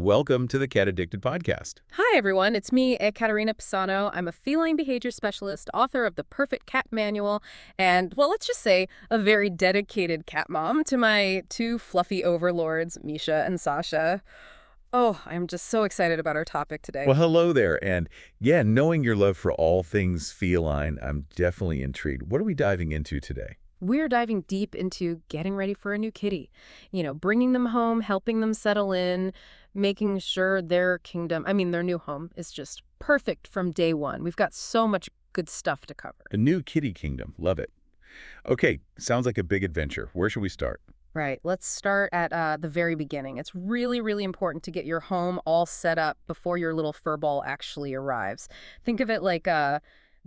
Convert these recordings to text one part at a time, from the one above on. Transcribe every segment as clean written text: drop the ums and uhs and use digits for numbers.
Welcome to the Cat Addicted Podcast. Hi, everyone. It's me, Ekaterina Pisano. I'm a feline behavior specialist, author of The Perfect Cat Manual, and, well, let's just say, a very dedicated cat mom to my two fluffy overlords, Misha and Sasha. Oh, I'm just so excited about our topic today. Well, hello there. And yeah, knowing your love for all things feline, I'm definitely intrigued. What are we diving into today? We're diving deep into getting ready for a new kitty. Bringing them home, helping them settle in, making sure their their new home is just perfect from day one. We've got so much good stuff to cover. A new kitty kingdom. Love it. Okay, sounds like a big adventure. Where should we start? Right. Let's start at the very beginning. It's really, really important to get your home all set up before your little fur ball actually arrives. Think of it like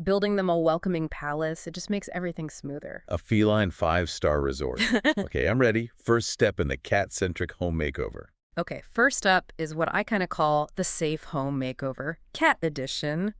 building them a welcoming palace. It just makes everything smoother. A feline 5-star resort. Okay, I'm ready. First step in the cat-centric home makeover. Okay, first up is what I kind of call the safe home makeover, cat edition.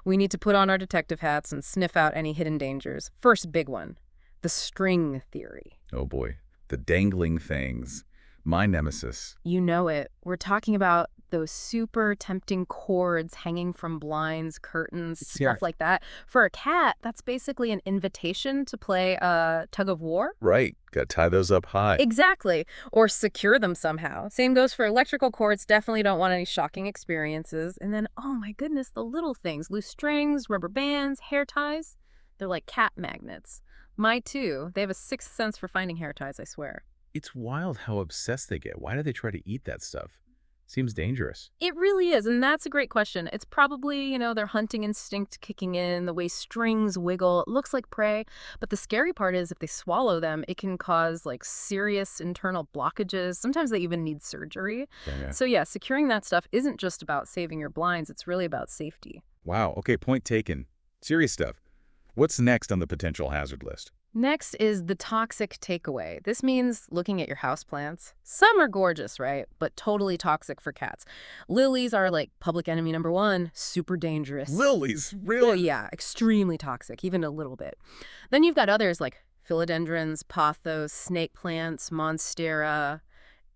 We need to put on our detective hats and sniff out any hidden dangers. First big one, the string theory. Oh boy, the dangling things. My nemesis. You know it. We're talking about those super tempting cords hanging from blinds, curtains, stuff like that. For a cat, that's basically an invitation to play a tug of war. Right. Gotta tie those up high. Exactly. Or secure them somehow. Same goes for electrical cords. Definitely don't want any shocking experiences. And then, oh my goodness, the little things. Loose strings, rubber bands, hair ties. They're like cat magnets. My too. They have a sixth sense for finding hair ties, I swear. It's wild how obsessed they get. Why do they try to eat that stuff? Seems dangerous. It really is, and that's a great question. It's probably, their hunting instinct kicking in, the way strings wiggle. It looks like prey, but the scary part is if they swallow them, it can cause, serious internal blockages. Sometimes they even need surgery. Yeah. So yeah, securing that stuff isn't just about saving your blinds. It's really about safety. Wow. Okay, point taken. Serious stuff. What's next on the potential hazard list? Next is the toxic takeaway. This means looking at your houseplants. Some are gorgeous, right? But totally toxic for cats. Lilies are public enemy number one, super dangerous. Lilies? Really? Yeah, extremely toxic, even a little bit. Then you've got others like philodendrons, pothos, snake plants, monstera.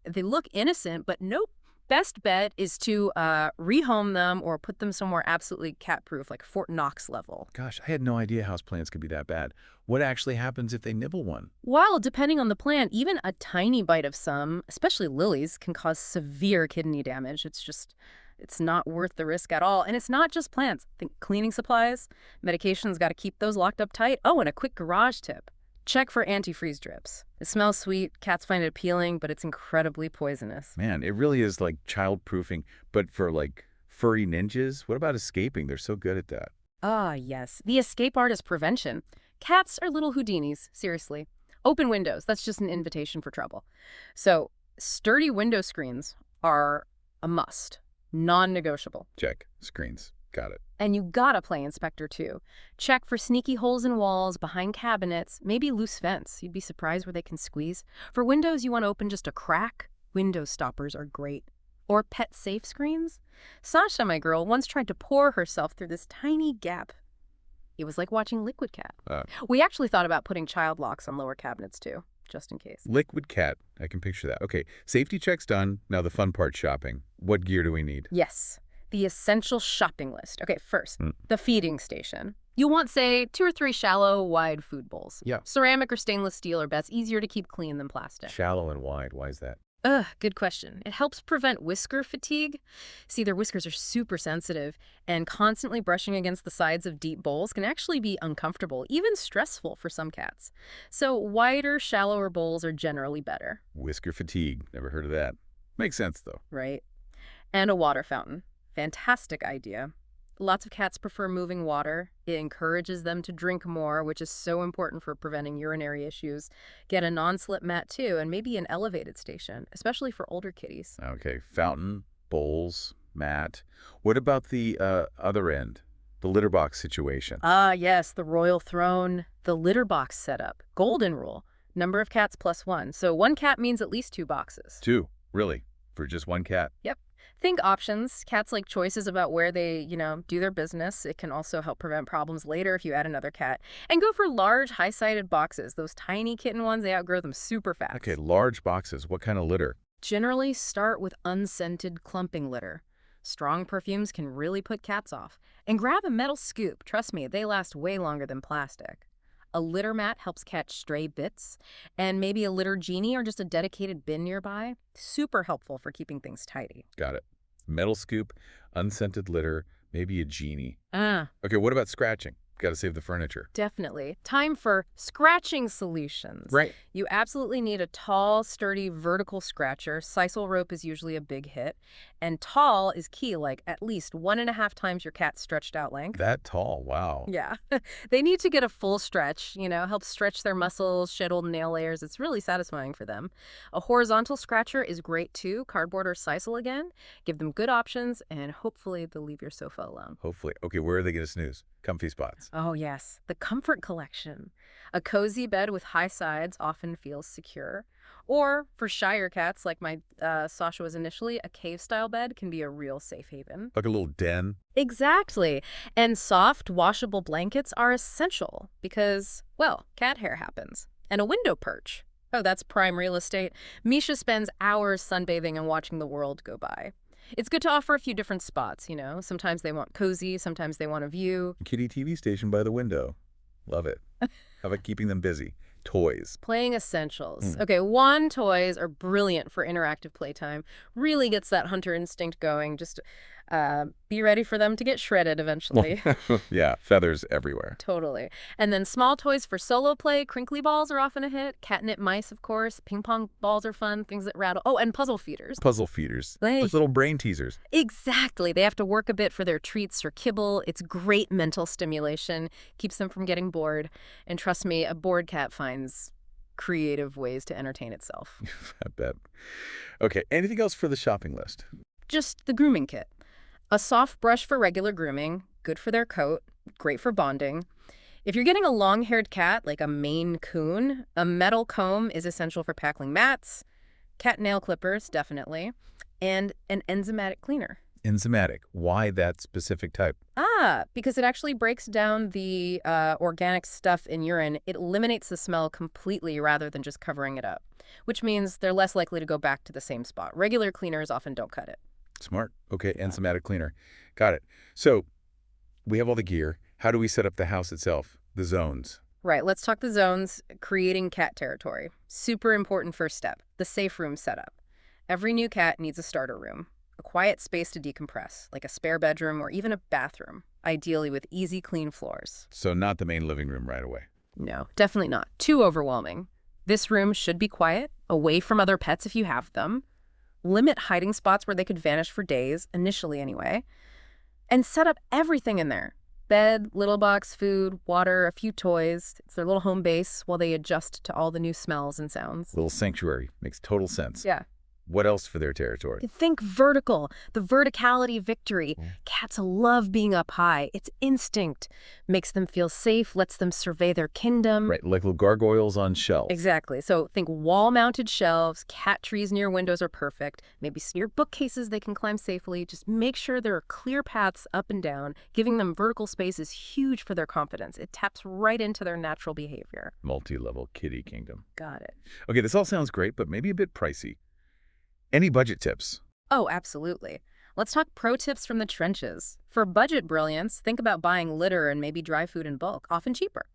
They look innocent, but nope. Best bet is to rehome them or put them somewhere absolutely cat-proof, like Fort Knox level. Gosh, I had no idea houseplants could be that bad. What actually happens if they nibble one? Well, depending on the plant, even a tiny bite of some, especially lilies, can cause severe kidney damage. It's not worth the risk at all. And it's not just plants. Think cleaning supplies, medications, got to keep those locked up tight. Oh, and a quick garage tip. Check for antifreeze drips. It smells sweet, cats find it appealing, but it's incredibly poisonous. Man, it really is like child-proofing, but for furry ninjas? What about escaping? They're so good at that. Ah, yes. The escape artist prevention. Cats are little Houdinis, seriously. Open windows, that's just an invitation for trouble. So, sturdy window screens are a must. Non-negotiable. Check. Screens. Got it. And you gotta play inspector too. Check for sneaky holes in walls, behind cabinets, maybe loose fence. You'd be surprised where they can squeeze. For windows you want to open just a crack. Window stoppers are great. Or pet safe screens. Sasha, my girl, once tried to pour herself through this tiny gap. It was like watching Liquid Cat. We actually thought about putting child locks on lower cabinets too, just in case. Liquid Cat. I can picture that. Okay, safety check's done. Now the fun part, shopping. What gear do we need? Yes. The essential shopping list. Okay, first, the feeding station. You'll want, say, 2 or 3 shallow, wide food bowls. Yeah. Ceramic or stainless steel are best, easier to keep clean than plastic. Shallow and wide. Why is that? Good question. It helps prevent whisker fatigue. See, their whiskers are super sensitive, and constantly brushing against the sides of deep bowls can actually be uncomfortable, even stressful for some cats. So wider, shallower bowls are generally better. Whisker fatigue. Never heard of that. Makes sense, though. Right. And a water fountain. Fantastic idea. Lots of cats prefer moving water. It encourages them to drink more, which is so important for preventing urinary issues. Get a non-slip mat too, and maybe an elevated station, especially for older kitties. Okay, fountain, bowls, mat. What about the other end? The litter box situation. Ah, yes, the royal throne, the litter box setup. Golden rule. Number of cats plus 1. So 1 cat means at least 2 boxes. 2? Really? For just 1 cat? Yep. Think options. Cats like choices about where they, do their business. It can also help prevent problems later if you add another cat. And go for large, high-sided boxes. Those tiny kitten ones, they outgrow them super fast. Okay, large boxes. What kind of litter? Generally, start with unscented clumping litter. Strong perfumes can really put cats off. And grab a metal scoop. Trust me, they last way longer than plastic. A litter mat helps catch stray bits, and maybe a litter genie or just a dedicated bin nearby. Super helpful for keeping things tidy. Got it. Metal scoop, unscented litter, maybe a genie. Ah, Okay, what about scratching? Got to save the furniture. definitely. Time for scratching solutions. Right. You absolutely need a tall, sturdy, vertical scratcher. Sisal rope is usually a big hit. And tall is key, like at least 1.5 times your cat's stretched out length. That tall, wow. Yeah. They need to get a full stretch, help stretch their muscles, shed old nail layers. It's really satisfying for them. A horizontal scratcher is great too, cardboard or sisal again. Give them good options, and hopefully they'll leave your sofa alone. Hopefully. Okay, where are they going to snooze? Comfy spots. Oh, yes. The comfort collection. A cozy bed with high sides often feels secure. Or, for shyer cats like my Sasha was initially, a cave-style bed can be a real safe haven. Like a little den. Exactly. And soft, washable blankets are essential because, well, cat hair happens. And a window perch. Oh, that's prime real estate. Misha spends hours sunbathing and watching the world go by. It's good to offer a few different spots. Sometimes they want cozy, sometimes they want a view. Kitty TV station by the window. Love it. How about keeping them busy? Toys. Playing essentials. Okay, wand toys are brilliant for interactive playtime. Really gets that hunter instinct going. Just be ready for them to get shredded eventually. Yeah, feathers everywhere. Totally. And then small toys for solo play. Crinkly balls are often a hit. Catnip mice, of course. Ping pong balls are fun. Things that rattle. Oh, and puzzle feeders. Puzzle feeders. Hey. Like little brain teasers. Exactly. They have to work a bit for their treats or kibble. It's great mental stimulation. Keeps them from getting bored. And trust me, a bored cat finds creative ways to entertain itself. I bet. Okay, anything else for the shopping list? Just the grooming kit. A soft brush for regular grooming, good for their coat, great for bonding. If you're getting a long-haired cat, like a Maine Coon, a metal comb is essential for packling mats, cat nail clippers, definitely, and an enzymatic cleaner. Enzymatic. Why that specific type? Because it actually breaks down the organic stuff in urine. It eliminates the smell completely rather than just covering it up, which means they're less likely to go back to the same spot. Regular cleaners often don't cut it. Smart. Okay, enzymatic cleaner. Got it. So we have all the gear. How do we set up the house itself? The zones. Right, let's talk the zones, creating cat territory. Super important first step, the safe room setup. Every new cat needs a starter room, a quiet space to decompress, like a spare bedroom or even a bathroom, ideally with easy, clean floors. So not the main living room right away. No, definitely not. Too overwhelming. This room should be quiet, away from other pets if you have them. Limit hiding spots where they could vanish for days, initially anyway. And set up everything in there. Bed, little box, food, water, a few toys. It's their little home base while they adjust to all the new smells and sounds. Little sanctuary. Makes total sense. Yeah. What else for their territory? Think vertical, the verticality victory. Cats love being up high. It's instinct. Makes them feel safe, lets them survey their kingdom. Right, like little gargoyles on shelves. Exactly. So think wall-mounted shelves, cat trees near windows are perfect. Maybe near bookcases they can climb safely. Just make sure there are clear paths up and down. Giving them vertical space is huge for their confidence. It taps right into their natural behavior. Multi-level kitty kingdom. Got it. Okay, this all sounds great, but maybe a bit pricey. Any budget tips? Oh, absolutely. Let's talk pro tips from the trenches. For budget brilliance, think about buying litter and maybe dry food in bulk, often cheaper.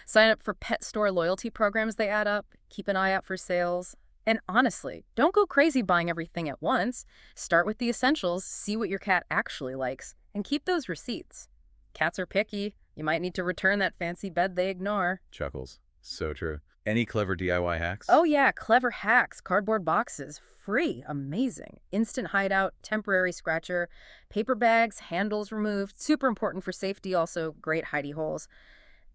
Sign up for pet store loyalty programs, they add up. Keep an eye out for sales. And honestly, don't go crazy buying everything at once. Start with the essentials, see what your cat actually likes, and keep those receipts. Cats are picky. You might need to return that fancy bed they ignore. Chuckles. So true. Any clever DIY hacks? Oh yeah, clever hacks, cardboard boxes, free, amazing. Instant hideout, temporary scratcher, paper bags, handles removed, super important for safety, also great hidey holes.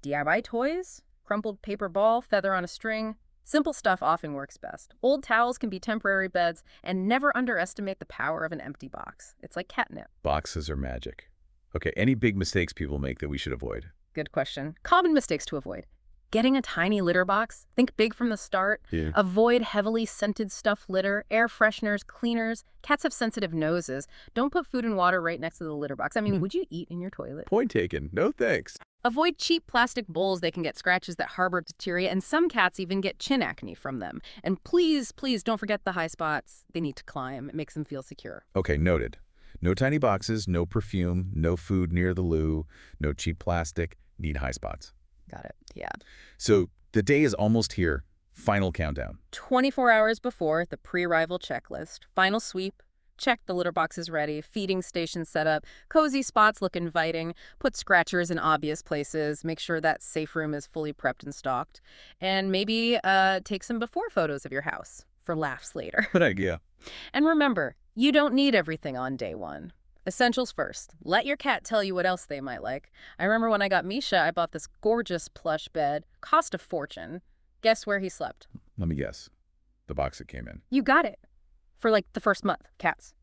DIY toys, crumpled paper ball, feather on a string. Simple stuff often works best. Old towels can be temporary beds, and never underestimate the power of an empty box. It's like catnip. Boxes are magic. Okay, any big mistakes people make that we should avoid? Good question. Common mistakes to avoid. Getting a tiny litter box, think big from the start. Yeah. Avoid heavily scented stuffed litter, air fresheners, cleaners. Cats have sensitive noses. Don't put food and water right next to the litter box. I mean, would you eat in your toilet? Point taken. No thanks. Avoid cheap plastic bowls. They can get scratches that harbor bacteria, and some cats even get chin acne from them. And please, please don't forget the high spots. They need to climb. It makes them feel secure. Okay, noted. No tiny boxes, no perfume, no food near the loo, no cheap plastic, need high spots. Got it. Yeah. So the day is almost here. Final countdown. 24 hours before, the pre-arrival checklist. Final sweep. Check the litter box is ready. Feeding station set up. Cozy spots look inviting. Put scratchers in obvious places. Make sure that safe room is fully prepped and stocked. And maybe take some before photos of your house for laughs later. Good idea. And remember, you don't need everything on day one. Essentials first. Let your cat tell you what else they might like. I remember when I got Misha, I bought this gorgeous plush bed. Cost a fortune. Guess where he slept? Let me guess. The box that came in. You got it. For like the first month, cats.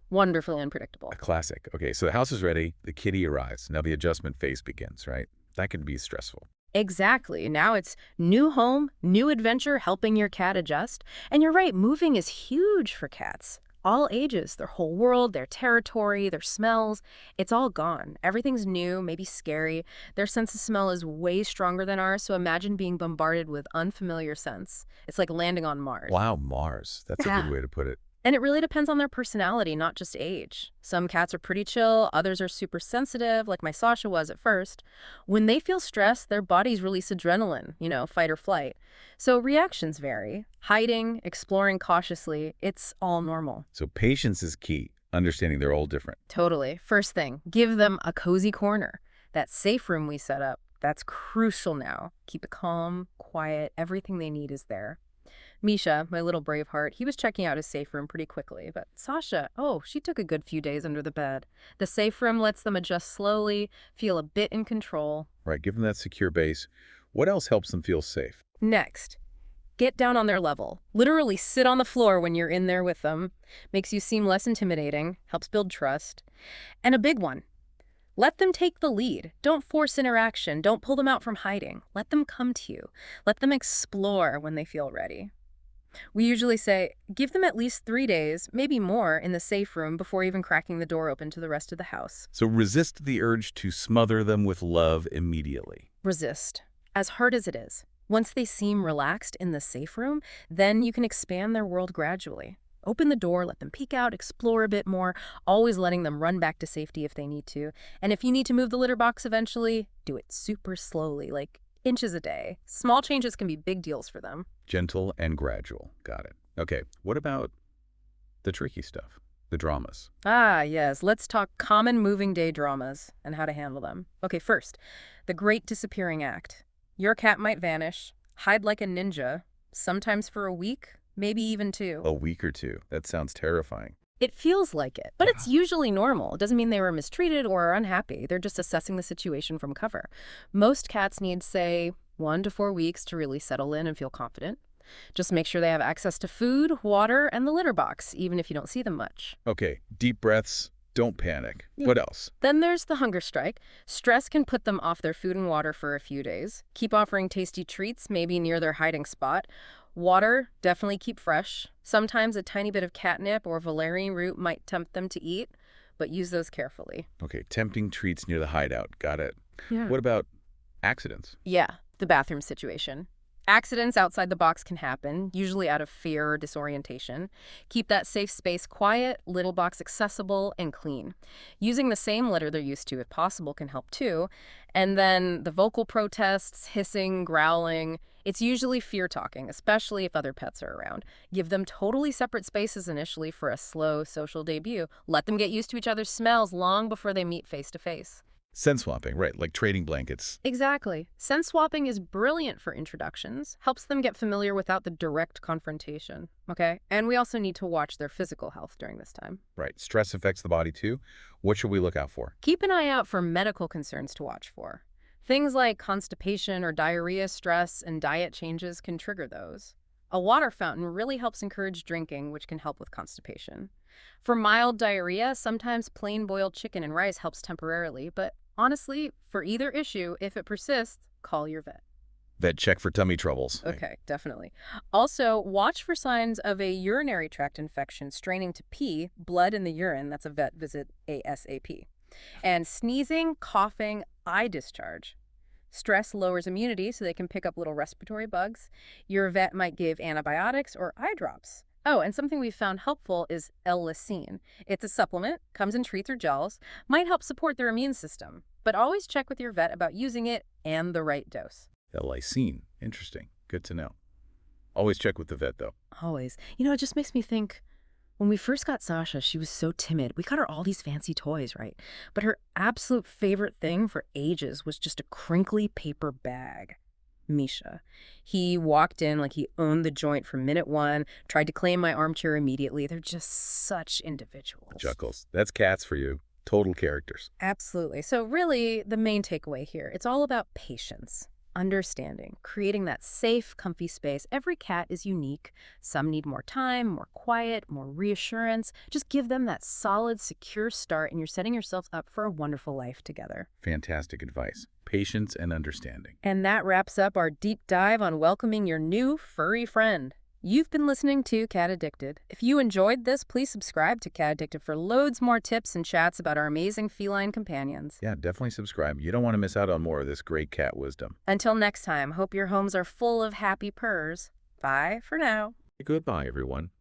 Wonderfully unpredictable. A classic. Okay, so the house is ready. The kitty arrives. Now the adjustment phase begins, right? That can be stressful. Exactly. Now it's new home, new adventure, helping your cat adjust. And you're right, moving is huge for cats. All ages, their whole world, their territory, their smells, it's all gone. Everything's new, maybe scary. Their sense of smell is way stronger than ours, so imagine being bombarded with unfamiliar scents. It's like landing on Mars. Wow, Mars. That's a Yeah. good way to put it. And it really depends on their personality, not just age. Some cats are pretty chill, others are super sensitive, like my Sasha was at first. When they feel stressed, their bodies release adrenaline, fight or flight. So reactions vary. Hiding, exploring cautiously, it's all normal. So patience is key, understanding they're all different. Totally. First thing, give them a cozy corner. That safe room we set up, that's crucial now. Keep it calm, quiet, everything they need is there. Misha, my little brave heart, he was checking out his safe room pretty quickly. But Sasha, she took a good few days under the bed. The safe room lets them adjust slowly, feel a bit in control. Right, give them that secure base. What else helps them feel safe? Next, get down on their level. Literally sit on the floor when you're in there with them. Makes you seem less intimidating, helps build trust. And a big one. Let them take the lead. Don't force interaction. Don't pull them out from hiding. Let them come to you. Let them explore when they feel ready. We usually say, give them at least 3 days, maybe more, in the safe room before even cracking the door open to the rest of the house. So resist the urge to smother them with love immediately. Resist. As hard as it is. Once they seem relaxed in the safe room, then you can expand their world gradually. Open the door, let them peek out, explore a bit more, always letting them run back to safety if they need to. And if you need to move the litter box eventually, do it super slowly, like inches a day. Small changes can be big deals for them. Gentle and gradual. Got it. Okay, what about the tricky stuff? The dramas? Ah, yes. Let's talk common moving day dramas and how to handle them. Okay, first, the Great Disappearing Act. Your cat might vanish, hide like a ninja, sometimes for a week, maybe even 2. A week or 2. That sounds terrifying. It feels like it, but it's usually normal. It doesn't mean they were mistreated or are unhappy. They're just assessing the situation from cover. Most cats need, say, 1 to 4 weeks to really settle in and feel confident. Just make sure they have access to food, water, and the litter box, even if you don't see them much. Okay, deep breaths. Don't panic. What else? Then there's the hunger strike. Stress can put them off their food and water for a few days. Keep offering tasty treats, maybe near their hiding spot. Water, definitely keep fresh. Sometimes a tiny bit of catnip or valerian root might tempt them to eat, but use those carefully. Okay, tempting treats near the hideout. Got it. Yeah. What about accidents? Yeah, the bathroom situation. Accidents outside the box can happen, usually out of fear or disorientation. Keep that safe space quiet, little box accessible, and clean. Using the same litter they're used to, if possible, can help too. And then the vocal protests, hissing, growling, it's usually fear-talking, especially if other pets are around. Give them totally separate spaces initially for a slow social debut. Let them get used to each other's smells long before they meet face-to-face. Scent swapping, right, like trading blankets. Exactly. Scent swapping is brilliant for introductions, helps them get familiar without the direct confrontation, okay? And we also need to watch their physical health during this time. Right, stress affects the body too. What should we look out for? Keep an eye out for medical concerns to watch for. Things like constipation or diarrhea, stress, and diet changes can trigger those. A water fountain really helps encourage drinking, which can help with constipation. For mild diarrhea, sometimes plain boiled chicken and rice helps temporarily, but honestly, for either issue, if it persists, call your vet. Vet check for tummy troubles. Okay, definitely. Also, watch for signs of a urinary tract infection, straining to pee, blood in the urine, that's a vet visit ASAP. And sneezing, coughing, eye discharge. Stress lowers immunity so they can pick up little respiratory bugs. Your vet might give antibiotics or eye drops. Oh, and something we found helpful is L-lysine. It's a supplement, comes in treats or gels, might help support their immune system. But always check with your vet about using it and the right dose. Lysine. Interesting. Good to know. Always check with the vet, though. Always. It just makes me think, when we first got Sasha, she was so timid. We got her all these fancy toys, right? But her absolute favorite thing for ages was just a crinkly paper bag. Misha. He walked in like he owned the joint from minute one, tried to claim my armchair immediately. They're just such individuals. Juckles. That's cats for you. Total characters. Absolutely. So really, the main takeaway here, it's all about patience, understanding, creating that safe, comfy space. Every cat is unique. Some need more time, more quiet, more reassurance. Just give them that solid, secure start, and you're setting yourself up for a wonderful life together. Fantastic advice. Patience and understanding. And that wraps up our deep dive on welcoming your new furry friend. You've been listening to Cat Addicted. If you enjoyed this, please subscribe to Cat Addicted for loads more tips and chats about our amazing feline companions. Yeah, definitely subscribe. You don't want to miss out on more of this great cat wisdom. Until next time, hope your homes are full of happy purrs. Bye for now. Goodbye, everyone.